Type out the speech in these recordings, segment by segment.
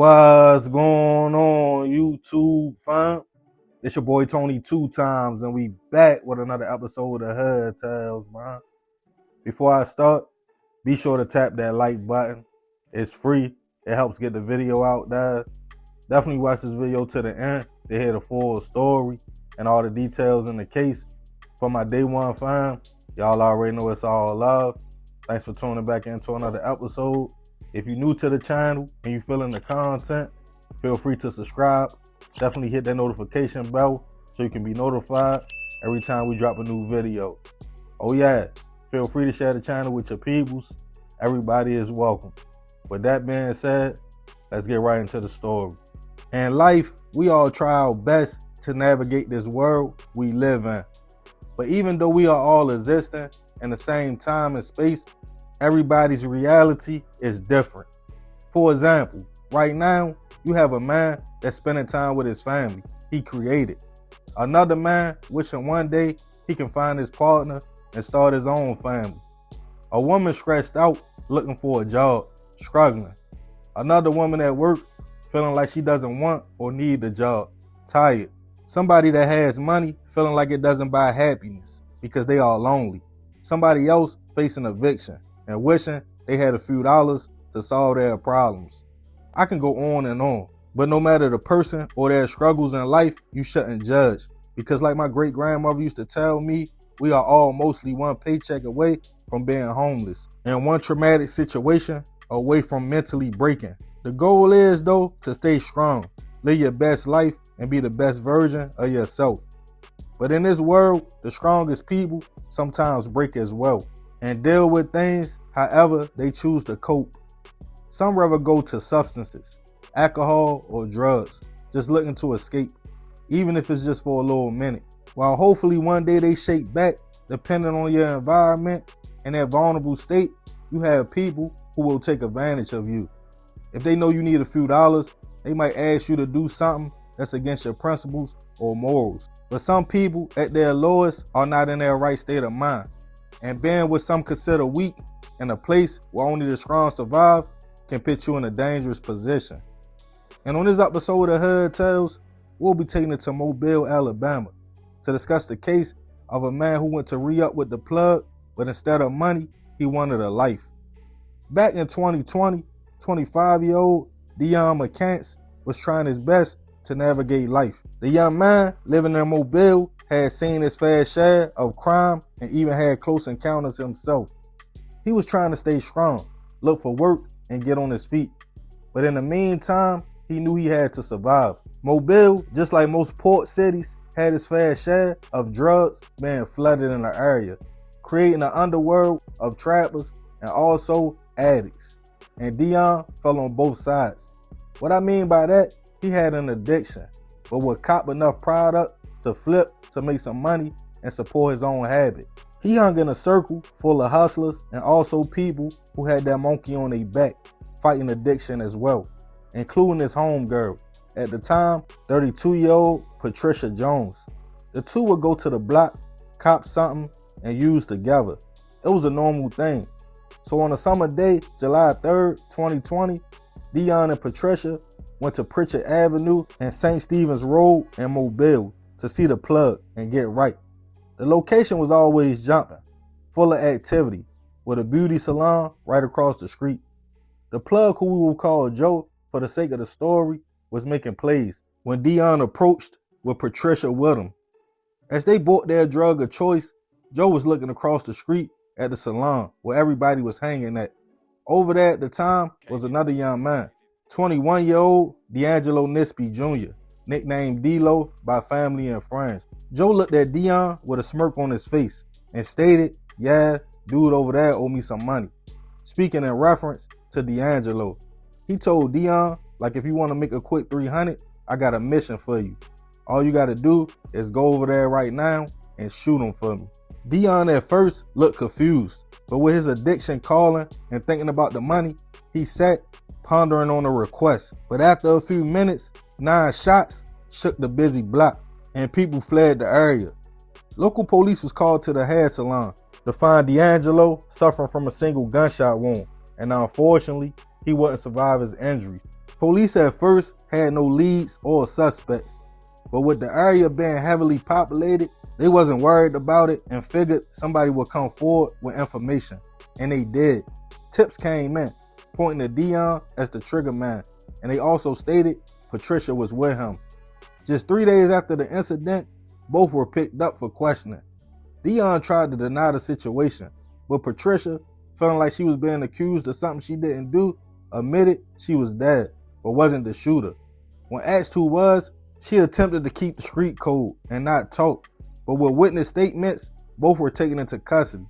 What's going on, YouTube fam? It's your boy Tony 2 times, and we back with another episode of Hood Tales, man. Before I start, be sure to tap that like button. It's free. It helps get the video out there. Definitely watch this video to the end to hear the full story and all the details in the case. For my day one fam, y'all already know it's all love. Thanks for tuning back into another episode. If you're new to the channel and you're feeling the content, feel free to subscribe. Definitely hit that notification bell so you can be notified every time we drop a new video. Oh yeah, feel free to share the channel with your peoples. Everybody is welcome. With that being said, let's get right into the story. In life, we all try our best to navigate this world we live in. But even though we are all existing in the same time and space, everybody's reality is different. For example, right now, you have a man that's spending time with his family he created. Another man wishing one day he can find his partner and start his own family. A woman stressed out looking for a job, struggling. Another woman at work feeling like she doesn't want or need the job, tired. Somebody that has money feeling like it doesn't buy happiness because they are lonely. Somebody else facing eviction and wishing they had a few dollars to solve their problems. I can go on and on, but no matter the person or their struggles in life, you shouldn't judge. Because like my great grandmother used to tell me, we are all mostly one paycheck away from being homeless and one traumatic situation away from mentally breaking. The goal is though to stay strong, live your best life and be the best version of yourself. But in this world, the strongest people sometimes break as well and deal with things however they choose to cope. Some rather go to substances, alcohol or drugs, just looking to escape, even if it's just for a little minute. While hopefully one day they shake back, depending on your environment and that vulnerable state, you have people who will take advantage of you. If they know you need a few dollars, they might ask you to do something that's against your principles or morals. But some people at their lowest are not in their right state of mind. And being what some consider weak in a place where only the strong survive can put you in a dangerous position. And on this episode of Hood Tales, we'll be taking it to Mobile, Alabama to discuss the case of a man who went to re-up with the plug, but instead of money, he wanted a life. Back in 2020, 25-year-old Dion McCants was trying his best to navigate life. The young man living in Mobile had seen his fair share of crime and even had close encounters himself. He was trying to stay strong, look for work, and get on his feet. But in the meantime, he knew he had to survive. Mobile, just like most port cities, had its fair share of drugs being flooded in the area, creating an underworld of trappers and also addicts. And Dion fell on both sides. What I mean by that, he had an addiction, but would cop enough product to flip to make some money and support his own habit. He hung in a circle full of hustlers and also people who had that monkey on their back, fighting addiction as well, including his homegirl, at the time, 32-year-old Patricia Jones. The two would go to the block, cop something, and use together. It was a normal thing. So on a summer day, July 3rd, 2020, Dion and Patricia went to Pritchard Avenue and St. Stephen's Road in Mobile to see the plug and get right. The location was always jumping, full of activity, with a beauty salon right across the street. The plug, who we will call Joe for the sake of the story, was making plays when Dion approached with Patricia with him. As they bought their drug of choice, Joe was looking across the street at the salon where everybody was hanging at. Over there at the time was another young man, 21-year-old D'Angelo Nisby Jr., nicknamed D-Lo by family and friends. Joe looked at Dion with a smirk on his face and stated, "Yeah, dude over there owe me some money." Speaking in reference to D'Angelo, he told Dion, like, if you want to make a quick 300, I got a mission for you. All you got to do is go over there right now and shoot him for me. Dion at first looked confused, but with his addiction calling and thinking about the money, he sat pondering on the request. But after a few minutes, 9 shots shook the busy block and people fled the area. Local police was called to the hair salon to find D'Angelo suffering from a single gunshot wound, and unfortunately, he wouldn't survive his injuries. Police at first had no leads or suspects, but with the area being heavily populated, they wasn't worried about it and figured somebody would come forward with information. And they did. Tips came in, pointing to Dion as the trigger man, and they also stated Patricia was with him. Just 3 days after the incident, both were picked up for questioning. Dion tried to deny the situation, but Patricia, feeling like she was being accused of something she didn't do, admitted she was dead, but wasn't the shooter. When asked who was, she attempted to keep the street code and not talk, but with witness statements, both were taken into custody.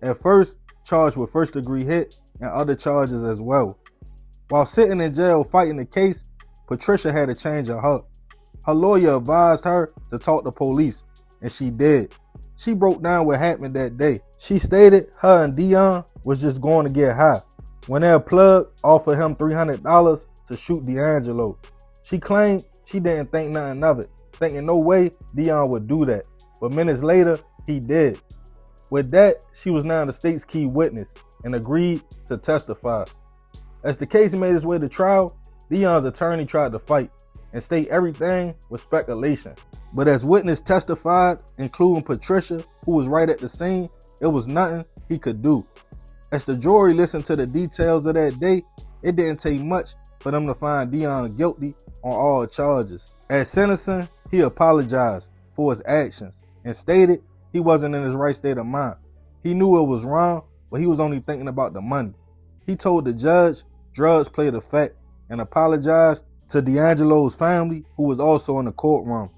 At first, charged with first-degree hit and other charges as well. While sitting in jail fighting the case, Patricia had a change of heart. Her lawyer advised her to talk to police, and she did. She broke down what happened that day. She stated her and Dion was just going to get high when their plug offered him $300 to shoot D'Angelo. She claimed she didn't think nothing of it, thinking no way Dion would do that. But minutes later, he did. With that, she was now the state's key witness and agreed to testify. As the case made its way to trial, Dion's attorney tried to fight and state everything was speculation. But as witness testified, including Patricia, who was right at the scene, it was nothing he could do. As the jury listened to the details of that day, it didn't take much for them to find Dion guilty on all charges. At sentencing, he apologized for his actions and stated he wasn't in his right state of mind. He knew it was wrong, but he was only thinking about the money. He told the judge drugs played a fact and apologized to D'Angelo's family, who was also in the courtroom.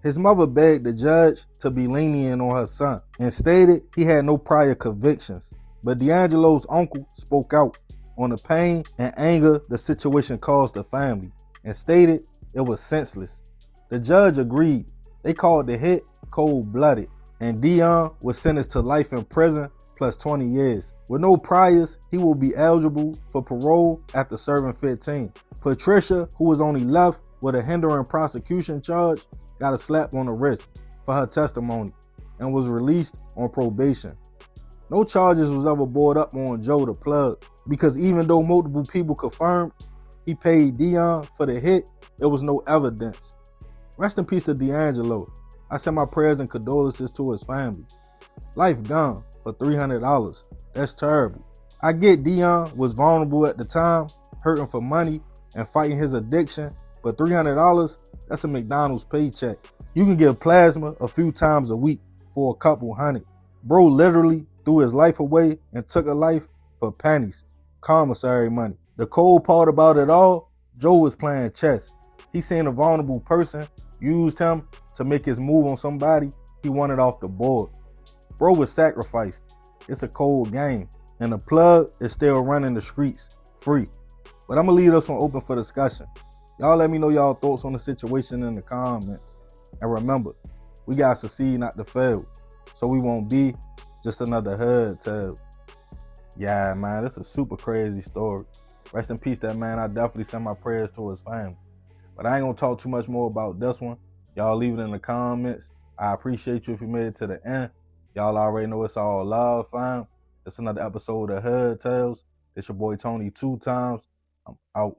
His mother begged the judge to be lenient on her son and stated he had no prior convictions. But D'Angelo's uncle spoke out on the pain and anger the situation caused the family and stated it was senseless. The judge agreed. They called the hit cold-blooded, and Dion was sentenced to life in prison plus 20 years. With no priors, he will be eligible for parole after serving 15. Patricia, who was only left with a hindering prosecution charge, got a slap on the wrist for her testimony and was released on probation. No charges was ever brought up on Joe the plug because even though multiple people confirmed he paid Dion for the hit, there was no evidence. Rest in peace to D'Angelo. I send my prayers and condolences to his family. Life gone for $300. That's terrible. I get Dion was vulnerable at the time, hurting for money and fighting his addiction, but $300, that's a McDonald's paycheck. You can give plasma a few times a week for a couple hundred. Bro literally threw his life away and took a life for pennies, commissary money. The cold part about it all, Joe was playing chess. He seen a vulnerable person, used him to make his move on somebody he wanted off the board. Bro was sacrificed. It's a cold game, and the plug is still running the streets free. But I'm gonna leave this one open for discussion. Y'all let me know y'all thoughts on the situation in the comments. And remember, we gotta succeed, not to fail, so we won't be just another hood tale. Yeah, man, this is a super crazy story. Rest in peace, that man. I definitely send my prayers to his family. But I ain't gonna talk too much more about this one. Y'all leave it in the comments. I appreciate you if you made it to the end. Y'all already know it's all love, fam. It's another episode of Hood Tales. It's your boy Tony 2 times. I'm out.